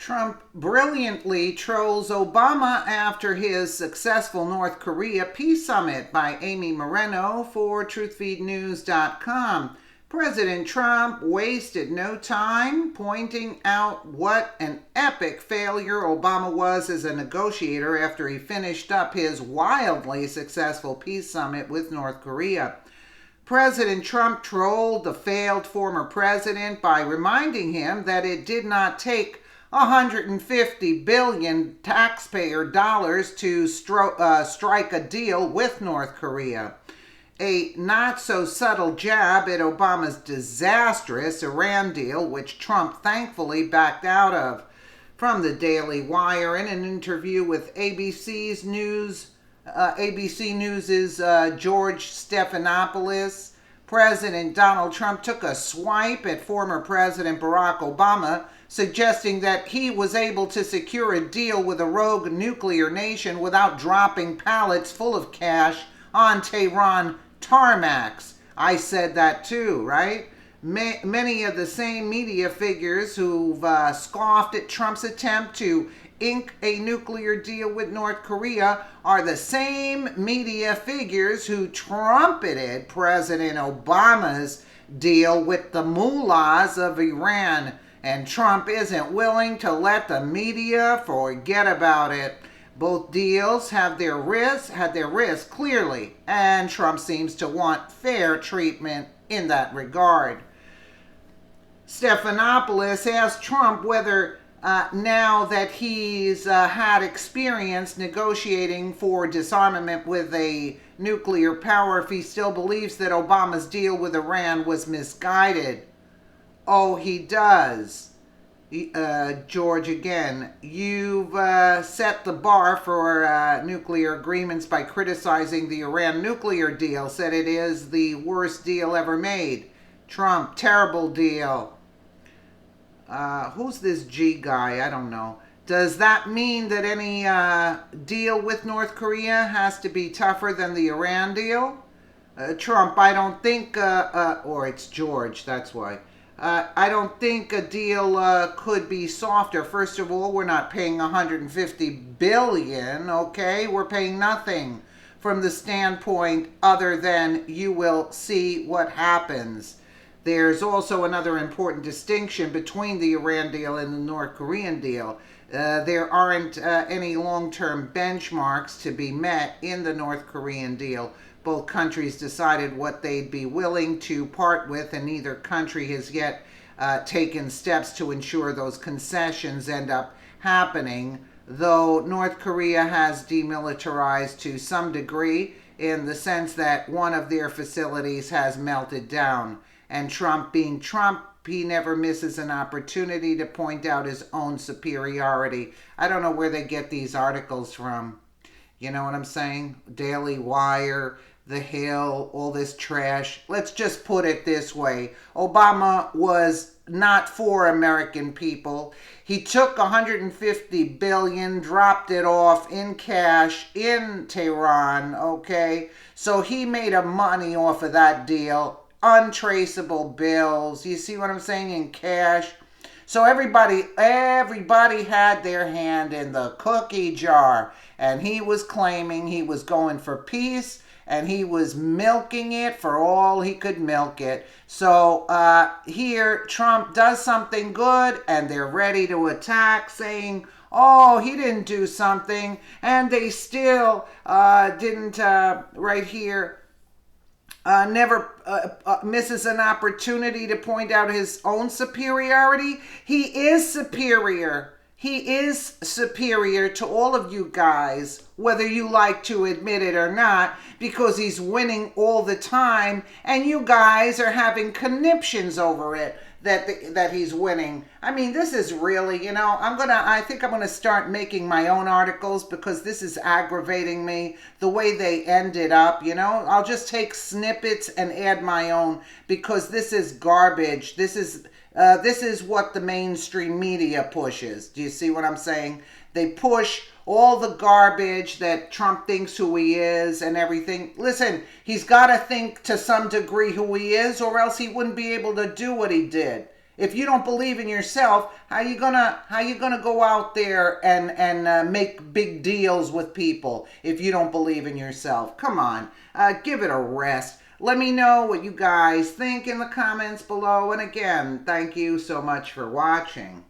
Trump brilliantly trolls Obama after his successful North Korea peace summit, by Amy Moreno for TruthFeedNews.com. President Trump wasted no time pointing out what an epic failure Obama was as a negotiator after he finished up his wildly successful peace summit with North Korea. President Trump trolled the failed former president by reminding him that it did not take 150 billion taxpayer dollars to strike a deal with North Korea. A not so subtle jab at Obama's disastrous Iran deal, which Trump thankfully backed out of. From the Daily Wire, in an interview with ABC News' George Stephanopoulos, President Donald Trump took a swipe at former President Barack Obama, suggesting that he was able to secure a deal with a rogue nuclear nation without dropping pallets full of cash on Tehran tarmacs. I said that too, right? Many of the same media figures who've scoffed at Trump's attempt to ink a nuclear deal with North Korea are the same media figures who trumpeted President Obama's deal with the mullahs of Iran. And Trump isn't willing to let the media forget about it. Both deals had their risks clearly, and Trump seems to want fair treatment in that regard. Stephanopoulos asked Trump whether now that he's had experience negotiating for disarmament with a nuclear power, if he still believes that Obama's deal with Iran was misguided. Oh, he does. George, again, you've set the bar for nuclear agreements by criticizing the Iran nuclear deal, said it is the worst deal ever made. Trump, terrible deal. Who's this G guy? I don't know. Does that mean that any deal with North Korea has to be tougher than the Iran deal? Trump, I don't think, or it's George, that's why. I don't think a deal could be softer. First of all, we're not paying 150 billion, okay? We're paying nothing from the standpoint other than you will see what happens. There's also another important distinction between the Iran deal and the North Korean deal. There aren't any long-term benchmarks to be met in the North Korean deal. Both countries decided what they'd be willing to part with, and neither country has yet taken steps to ensure those concessions end up happening, though North Korea has demilitarized to some degree in the sense that one of their facilities has melted down. And Trump being Trump, he never misses an opportunity to point out his own superiority. I don't know where they get these articles from. You know what I'm saying? Daily Wire, The Hill, all this trash. Let's just put it this way. Obama was not for American people. He took 150 billion, dropped it off in cash in Tehran, okay? So he made a money off of that deal. Untraceable bills. You see what I'm saying? In cash. So everybody had their hand in the cookie jar, and he was claiming he was going for peace, and he was milking it for all he could milk it. So here Trump does something good, and they're ready to attack, saying, oh, he didn't do something, and they still didn't, right here, never misses an opportunity to point out his own superiority. He is superior. He is superior to all of you guys, whether you like to admit it or not, because he's winning all the time, and you guys are having conniptions over it that he's winning. I mean, this is really, I think I'm gonna start making my own articles, because this is aggravating me, the way they ended up, I'll just take snippets and add my own, because this is garbage. This is what the mainstream media pushes. Do you see what I'm saying? They push all the garbage that Trump thinks who he is and everything. Listen, he's got to think to some degree who he is, or else he wouldn't be able to do what he did. If you don't believe in yourself, how you gonna go out there and make big deals with people if you don't believe in yourself? Come on, give it a rest. Let me know what you guys think in the comments below. And again, thank you so much for watching.